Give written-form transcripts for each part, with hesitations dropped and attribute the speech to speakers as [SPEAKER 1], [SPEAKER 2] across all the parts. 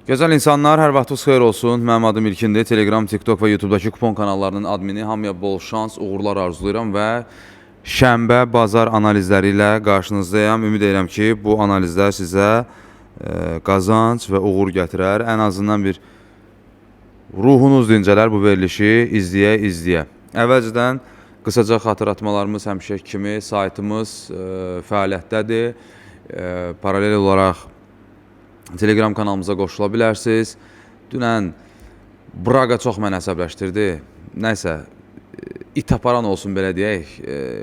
[SPEAKER 1] Gözəl insanlar, hər vaxtınız xeyir olsun. Mənim adım İlkindir. Telegram, TikTok və YouTube'dakı kupon kanallarının admini. Hamıya bol şans, uğurlar arzulayıram və şənbə, bazar analizləri ilə qarşınızdayım. Ümid edirəm ki, bu analizlər sizə qazanc və uğur gətirər. Ən azından bir ruhunuz dincələr bu verilişi izləyə. Əvvəlcədən qısaca xatırlatmalarımız həmişə kimi saytımız fəaliyyətdədir. Paralel olaraq Telegram kanalımıza qoşula bilərsiniz. Dünən Braga çox mənə əsəbləşdirdi. Nəysə, it aparan olsun belə deyək.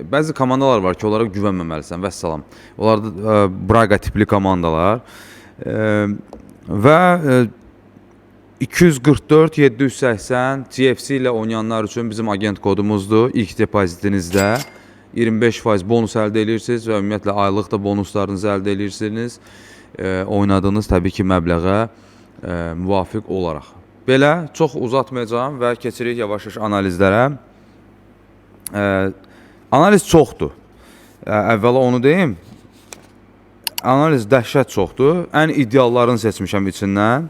[SPEAKER 1] Bəzi komandalar var ki, onlara güvənməməlisən, vəssalam. Onlar da Braga tipli komandalar. Və 244-780 TFC ilə oynayanlar üçün bizim agent kodumuzdur. İlk depozitinizdə 25% bonus əldə edirsiniz və ümumiyyətlə aylıq da bonuslarınızı əldə edirsiniz. Oynadığınız təbii ki məbləğə müvafiq olaraq. Belə çox uzatmayacağım və keçirik yavaş-yavaş analizlərə. Analiz çoxdur. Əvvəla onu deyim. Analiz dəhşət çoxdur. Ən ideallarını seçmişəm içindən.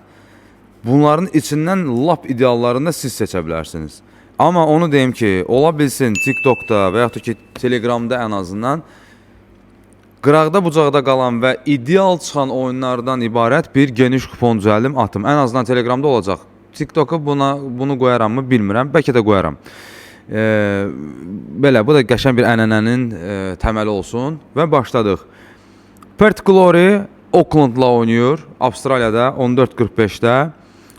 [SPEAKER 1] Bunların içindən lap ideallarını da siz seçə bilərsiniz. Amma onu deyim ki, ola bilsin TikTok'da və yaxud ki Telegram'da ən azından qıraqda bucaqda qalan və ideal çıxan oyunlardan ibarət bir geniş kupon düzəldim atım. Ən azından Telegram'da olacaq. TikTok'a bunu qoyaram mı bilmirəm. Bəlkə də qoyaram. Belə, bu da qəşəng bir ənənənin təməli olsun. Və başladıq. Perth Glory Auckland'la oynayır. Avstraliyada 14:45'də.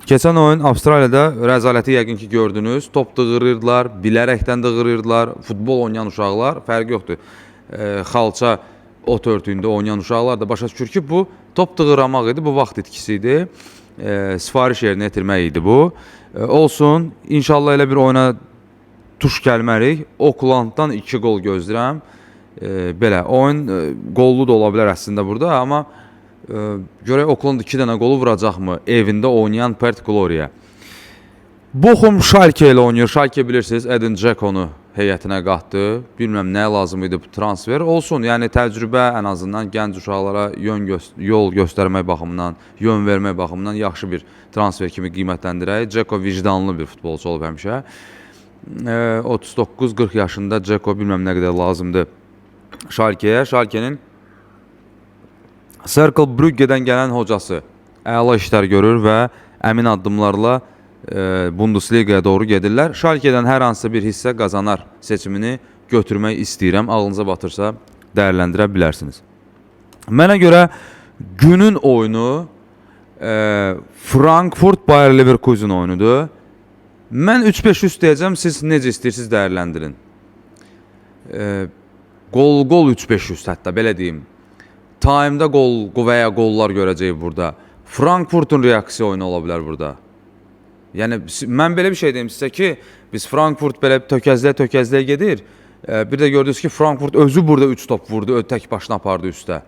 [SPEAKER 1] Keçən oyun Avstraliyada rəzaləti yəqin ki gördünüz. Top dığırırdılar, bilərəkdən dığırırdılar. Futbol oynayan uşaqlar, fərqi yoxdur. Xalça ot örtüyündə oynayan uşaqlar da başa düşür ki, bu top dığıramaq idi, bu vaxt itkisi idi. Sifariş yerinə yetirmək idi bu. Olsun, inşallah elə bir oyuna tuş gəlmərik. Auckland'dan 2 gol gözləyirəm. Belə, oyun qollu da ola bilər əslində burada, amma görək Auckland 2 dənə qolu vuracaqmı evində oynayan Perth Glory'yə. Bochum Schalke ilə oynayır. Schalke bilirsiniz, Edin Dzeko'nu heyətinə qatdı. Bilməm nə lazım idi bu transfer. Olsun, yəni təcrübə ən azından gənc uşaqlara yol göstərmək baxımından, yön vermək baxımından yaxşı bir transfer kimi qiymətləndirək. Dzeko vicdanlı bir futbolçu olub həmişə. 39-40 yaşında Dzeko bilməm nə qədər lazımdır Schalke'yə. Schalke'nin Cercle Brugge'dən gələn hocası əla işlər görür və əmin addımlarla Bundesliga'ya doğru gedirlər. Schalke'dən hər hansısa bir hissə qazanar seçimini götürmək istəyirəm. Ağlınıza batırsa dəyərləndirə bilərsiniz. Mənə görə günün oyunu Frankfurt Bayer Leverkusen oyunudur. Mən 3-5 üst deyəcəm, siz necə istəyirsiniz dəyərləndirin. Gol 3-5 üst hətta belə deyim. Time'da gol və ya gollar görəcəyik burada. Frankfurt'un reaksiya oyunu ola bilər burada. Yəni mən belə bir şey deyim sizə ki, biz Frankfurt belə tökəzləyə gedir. Bir də gördünüz ki, Frankfurt özü burada 3 top vurdu, tək başına apardı üstə.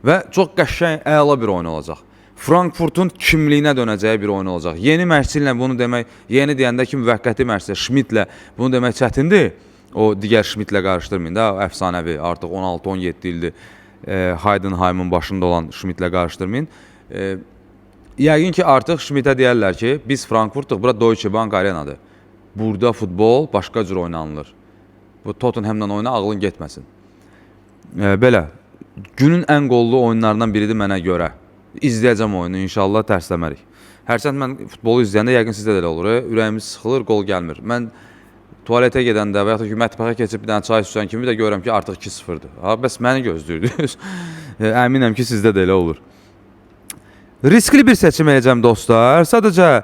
[SPEAKER 1] Və çox qəşəng, əla bir oyun olacaq. Frankfurtun kimliyinə dönəcəyi bir oyun olacaq. Yeni məşqçilə bunu demək, yeni deyəndə ki, müvəqqəti məşqçi Schmidtlə bunu demək çətindir. O digər Schmidtlə qarışdırmayın da, əfsanəvi, artıq 16-17 ildir Heidenheim'ın başında olan Schmidtlə qarışdırmayın. Yəqin ki, artıq Schmidtə deyərlər ki, biz Frankfurtduq, bura Deutsche Bank arenadır. Burada futbol başqa cür oynanılır. Bu Tottenham'dan oyuna ağlın getməsin. Belə, günün ən qollu oyunlarından biridir mənə görə. İzləyəcəm oyunu, inşallah tərsləmərik. Hərçənd mən futbolu izləyəndə yəqin sizdə də elə olur. Ürəyimiz sıxılır, qol gəlmir. Mən tualetə gedəndə və yaxud ki, mətbəxə keçib bir dənə çay süsən kimi də görürəm ki, artıq 2-0'dır. Bəs məni gözləyirdiniz. Əminəm ki, sizdə də elə olur. Riskli bir seçim edəcəm dostlar. Sadəcə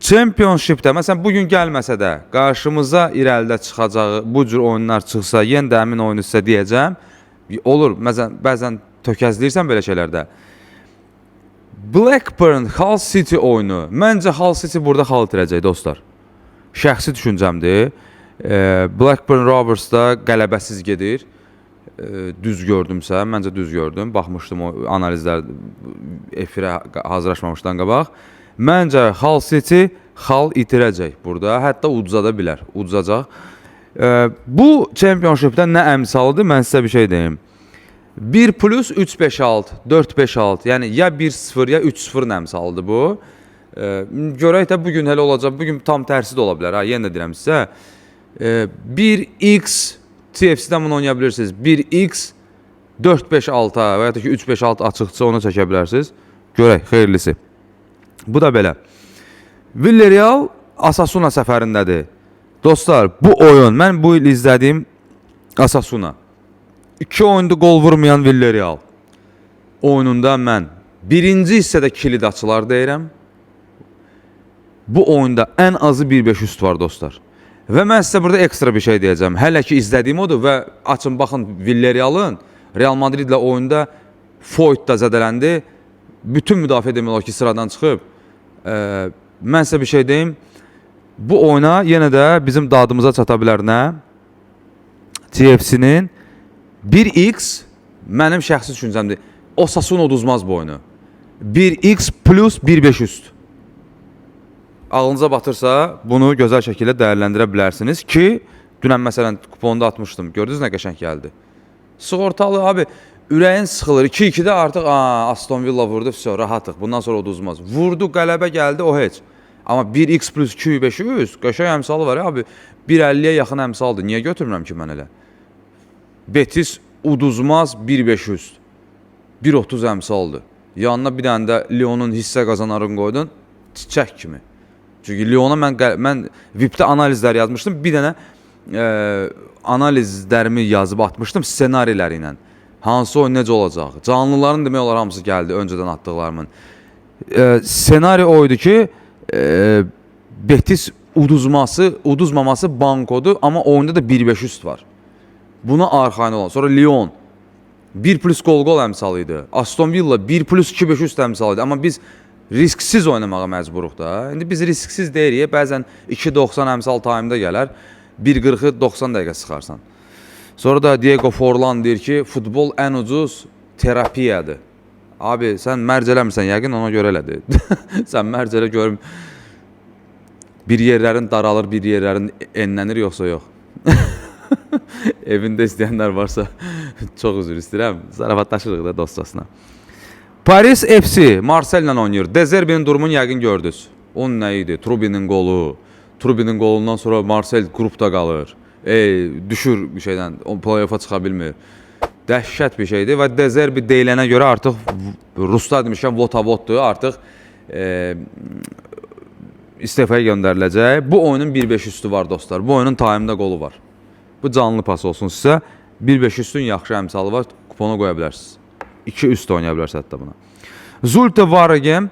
[SPEAKER 1] Championship'də, məsələn bugün gəlməsə də qarşımıza irəlidə çıxacağı bu cür oyunlar çıxsa, yenə də əmin oyunu sizə deyəcəm. Olur, bəzən tökəzləyirsən belə şeylərdə. Blackburn Hull City oyunu. Məncə Hull City burada xal itirəcək dostlar. Şəxsi düşüncəmdir. Blackburn Rovers'da qələbəsiz gedir. Düz gördümsə, məncə düz gördüm. Baxmışdım o analizlər efirə hazırlaşmamışdan qabaq. Məncə Hull City xal itirəcək burada. Hətta uduzada bilər, uduzacaq. Bu Championship'də nə əmsalıdır, mən sizə bir şey deyim. 1 plus 3-5-6, 4-5-6. Yəni ya 1-0 ya 3-0 əmsalıdır bu. Görək də bugün hələ olacaq. Bugün tam tərsi də ola bilər. Ha, yenə də deyirəm sizə. 1x TFC-dən bunu oynaya bilirsiniz. 1x 4-5-6 və ya da ki 3-5-6 açıqsa onu çəkə bilərsiniz. Görək, xeyirlisi. Bu da belə. Villarreal Osasuna səfərindədir. Dostlar, bu oyun, mən bu il izlədiyim Osasuna. 2 oyunda gol vurmayan Villarreal oyununda mən birinci hissədə kilid açılar deyirəm. Bu oyunda ən azı 1-5 üst var dostlar. Və mən sizə burada ekstra bir şey deyəcəm. Hələ ki izlədiyim odur və açın baxın Villarrealın Real Madrid ilə oyunda Foyt da zədələndi. Bütün müdafiə demək olar ki sıradan çıxıb. Mən sizə bir şey deyim. Bu oyuna yenə də bizim dadımıza çata bilər nə? TFC-nin 1x mənim şəxsi düşüncəmdir. Osasuna uduzmaz bu oyunu. 1x plus 1-5 üst. Ağlınıza batırsa bunu gözəl şəkildə dəyərləndirə bilərsiniz ki, dünən məsələn kuponda atmışdım. Gördünüz nə qəşəng gəldi. Sığortalı abi, ürəyin sıxılır. 2-2-də artıq Aston Villa vurdu, rahatıq. Bundan sonra uduzmaz. Vurdu, qələbə gəldi, o heç. Amma 1x plus 2-5 üst, qəşəng əmsalı var ya abi. 1.50-yə yaxın əmsaldır. Niyə götürmürəm ki mən elə? Betis uduzmaz 1-5 üst. 1.30 əmsaldır. Yanına bir dənə də Lyonun hissə qazanarını qoydun, çiçək kimi. Çünki Lyona mən VIP-də analizlər yazmışdım. Bir dənə analizlərimi yazıb atmışdım ssenariləri ilə. Hansı oyun necə olacaq? Canlıların demək olar hamısı gəldi öncədən atdıqlarımın. Ssenari oydu ki, Betis uduzmaması bankodur, amma oyunda da 1-5 üst var. Buna arxayın olan. Sonra Lyon 1 plus gol əmsalı idi. Aston Villa 1 plus 2-5 üst əmsalı idi. Amma biz risksiz oynamağa məcburuq da. İndi biz risksiz deyirik. Bəzən 2.90 əmsal time'da gələr. 1.40'ı 90 dəqiqə sıxarsan. Sonra da Diego Forlan deyir ki, futbol ən ucuz terapiyadır. Abi sən mərc eləmirsən yəqin ona görə elədir. Sən mərc elə görüm. Bir yerlərin daralır, bir yerlərin enlənir yoxsa yox. Evində istəyənlər varsa çox üzr istəyirəm. Zarafatlaşırıq da dostcasına. Paris FC Marseille ilə oynayır. De Zerbi'nin durumunu yəqin gördünüz. Onun nə idi? Trubinin qolu. Trubinin qolundan sonra Marseille qrupda qalır. Düşür bir şeydən, play-off'a çıxa bilmir. Dəhşət bir şeydir və De Zerbi deyilənə görə artıq Ruslar demişkən vota-votdur. Artıq istefaya göndəriləcək. Bu oyunun 1-5 üstü var dostlar. Bu oyunun time'da qolu var. Bu canlı pas olsun sizə. 1-5 üstün yaxşı əmsalı var. Kupona qoya bilərsiniz. 2 üst oynaya bilərsiniz hətta buna. Zulte Waregem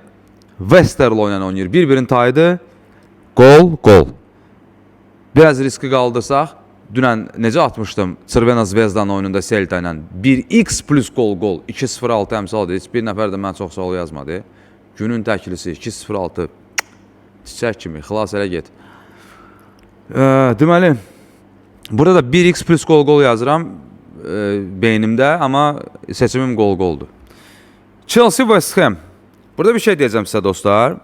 [SPEAKER 1] Westerlo oynayır. Bir-birin tayıdır. Gol. Biraz riski qaldırsaq, dünən necə atmışdım Crvena Zvezdanın oyununda Celta ilə 1x plus gol 2-0-6 əmsalıdır. Heç bir nəfər də mən çox sağ ol yazmadı. Günün təklisi 2-0-6 çiçək kimi xilas elə get. Deməli, burada da 1x plus gol yazıram beynimdə, amma seçimim gol-goldur. Chelsea West Ham. Burada bir şey deyəcəm sizə dostlar.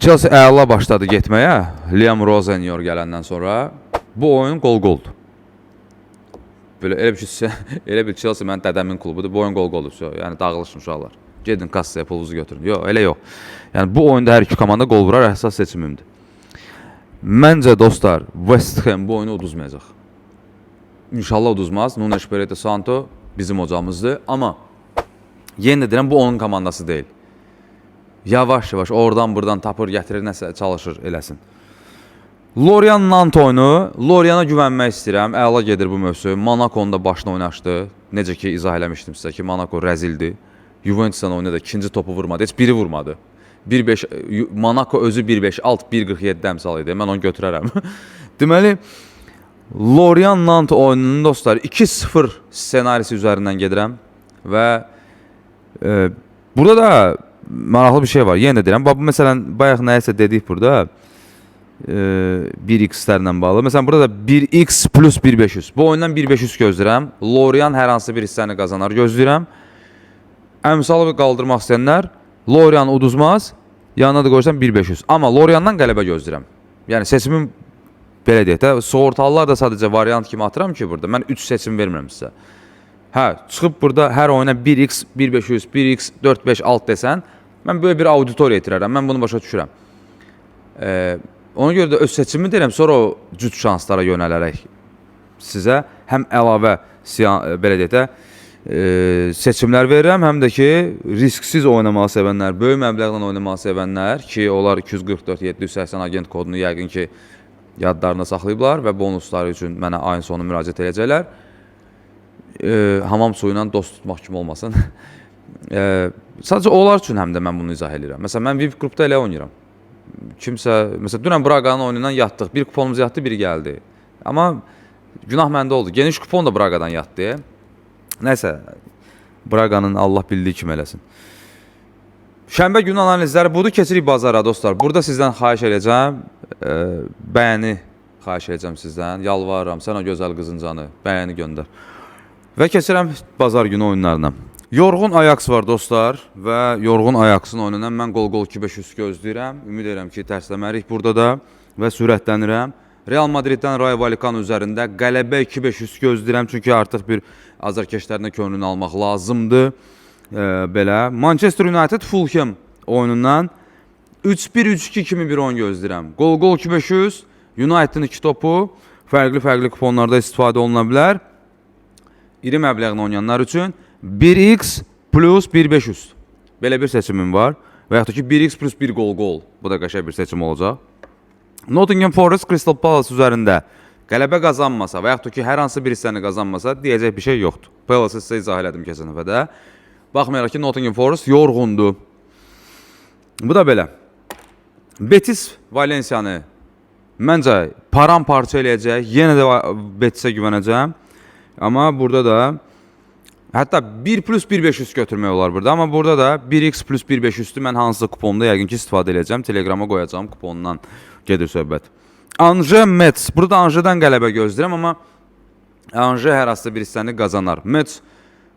[SPEAKER 1] Chelsea əla başladı getməyə. Liam Rosenyor gələndən sonra. Bu oyun gol-goldur. Elə bir Chelsea mənim dədəmin klubudur. Bu oyun gol-goldur. Yəni dağılışın uşaqlar. Gedin kassaya pulunuzu götürün. Yox, elə yox. Yəni bu oyunda hər iki komanda gol vurar, əsas seçimimdir. Məncə dostlar, West Ham bu oyunu uduzmayacaq. İnşallah uduzmaz. Nuno Espirito Santo bizim hocamızdır. Amma yenə deyirəm, bu onun komandası deyil. Yavaş-yavaş oradan buradan tapır, gətirir, nəsə çalışır, eləsin. Lorient Nantes oyunu. Lorient'a güvənmək istəyirəm. Əla gedir bu mövsüm. Monaco'nun da başına oynaşdı. Necə ki izah eləmişdim sizə ki, Monaco rəzildir. Juventus'dan oynadı, ikinci topu vurmadı. Heç biri vurmadı. 1-5 Monaco özü 1-5 alt 1.47 əmsal idi. Mən onu götürərəm. Deməli, Lorient Nantes oyununun dostlar 2-0 ssenarisi üzərindən gedirəm və burada da maraqlı bir şey var. Yenə də deyirəm, bu məsələn bayaq nəyəsə dedik burada 1x-lərlə bağlı. Məsələn burada da 1x plus 1.500. Bu oyundan 1.500 gözləyirəm. Lorient hər hansı bir hissəni qazanar gözləyirəm. Əmsalı qaldırmaq istəyənlər Lorient uduzmaz. Yanına da qoysan 1.500. Amma Lorient'dan qələbə gözləyirəm. Yəni seçimim belə deyək də, sığortalılar da sadəcə variant kimi atıram ki burada. Mən 3 seçim vermirəm sizə. Hə, çıxıb burada hər oyuna 1x 1500, 1x 456 desən, mən böyle bir auditoriya itirərəm. Mən bunu başa düşürəm. Ona görə də öz seçimimi deyirəm, sonra o cüt şanslara yönələrək sizə həm əlavə belə deyək də seçimlər verirəm, həm də ki risksiz oynamağı sevənlər, böyük məbləğlə oynamağı sevənlər ki, onlar 244 780 agent kodunu yəqin ki yadlarında saxlayıblar və bonusları üçün mənə ayın sonu müraciət edəcəklər. Hamam suyu ilə dost tutmaq kimi olmasın. Sadəcə onlar üçün həm də mən bunu izah edirəm. Məsələn, mən VIP qrupda elə oynayıram. Kimsə, məsələn, dünən Braqanın oyunundan yatdıq. Bir kuponumuz yatdı, biri gəldi. Amma günah məndə oldu. Geniş kupon da Braqadan yatdı. Nəysə, Braqanın Allah bildiyi kimi eləsin. Şənbə günü analizləri budur. Keçirik bazara dostlar. Burada sizdən xahiş edəcəm. Bəyəni xahiş edəcəm sizdən. Yalvarıram. Sən o gözəl qızıncanı. Bəyəni göndər. Və keçirəm bazar günü oyunlarına. Yorğun Ajax var dostlar və Yorğun Ajax'ın oyunundan mən gol 2500 gözləyirəm. Ümid edirəm ki, tərsləmərik burada da və sürətlənirəm. Real Madriddən Rayo Vallecano üzərində qələbə 2500 gözləyirəm. Çünki artıq bir azarkeşlərinə könlünü almaq lazımdır. Belə. Manchester United Fulham oyunundan 3-1, 3-2 kimi bir oyun gözləyirəm. Gol 2500, United'ın 2 topu fərqli kuponlarda istifadə oluna bilər. İri məbləğini oynayanlar üçün 1x plus 1500. Belə bir seçimim var. Və yaxud da ki 1x plus 1 gol. Bu da qəşəng bir seçim olacaq. Nottingham Forest Crystal Palace üzərində qələbə qazanmasa və yaxud da ki hər hansı bir hissəni qazanmasa deyəcək bir şey yoxdur. Palace-ı sizə izah elədim keçən dəfədə. Baxmayaraq ki Nottingham Forest yorğundur. Bu da belə. Betis Valencianı məncə paramparça eləyəcək. Yenə də Betisə güvənəcəm. Amma burada da hətta 1 plus 1500 götürmək olar burada. Amma burada da 1x plus 1500'dür. Mən hansısa kuponda yəqin ki istifadə edəcəm. Telegrama qoyacağım kuponundan gedir söhbət. Angers Metz. Burada Angers'dan qələbə gözləyirəm. Amma Angers hər hansısa bir hissəni qazanar. Metz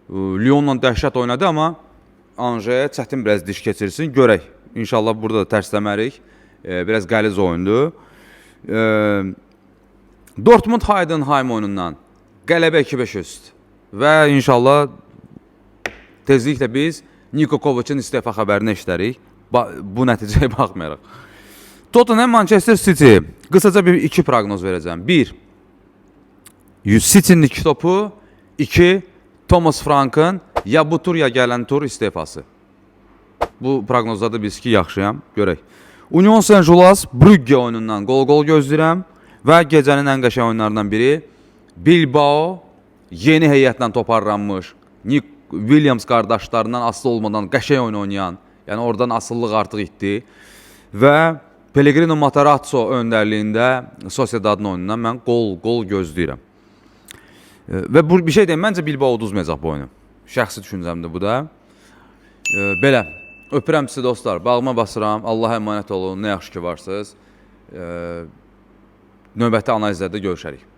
[SPEAKER 1] Lyon'la dəhşət oynadı. Amma Angers'ə çətin biraz diş keçirsin. Görək. İnşallah burada da tərsləmərik. Biraz qəliz oyundur. Dortmund Heidenheim oyunundan qələbə 2500. Və inşallah tezliklə biz Niko Kovac'ın istefa xəbərini eşidərik. Bu nəticəyə baxmayaraq. Tottenham Manchester City. Qısaca bir iki proqnoz verəcəm. 1. City'nin 2 topu. 2. Thomas Frank'ın ya bu tur ya gələn tur istefası. Bu proqnozlarda biz ki yaxşıyam. Görək. Union Saint-Gilloise Brugge oyunundan gol gözləyirəm. Və gecənin ən qəşəng oyunlarından biri Bilbao yeni heyətlə toparlanmış, Nick Williams qardaşlarından asılı olmadan qəşəng oyun oynayan, yəni oradan asıllıq artıq itdi və Pellegrino Matarazzo öndərliyində Sociedad'ın oyunundan mən gol gözləyirəm. Və bu bir şey deyim, məncə Bilbao uduzmayacaq bu oyunu. Şəxsi düşüncəmdir bu da. Belə, öpürəm sizi dostlar, bağıma basıram, Allaha əmanət olun, nə yaxşı ki varsınız. Növbəti analizlərdə görüşərik.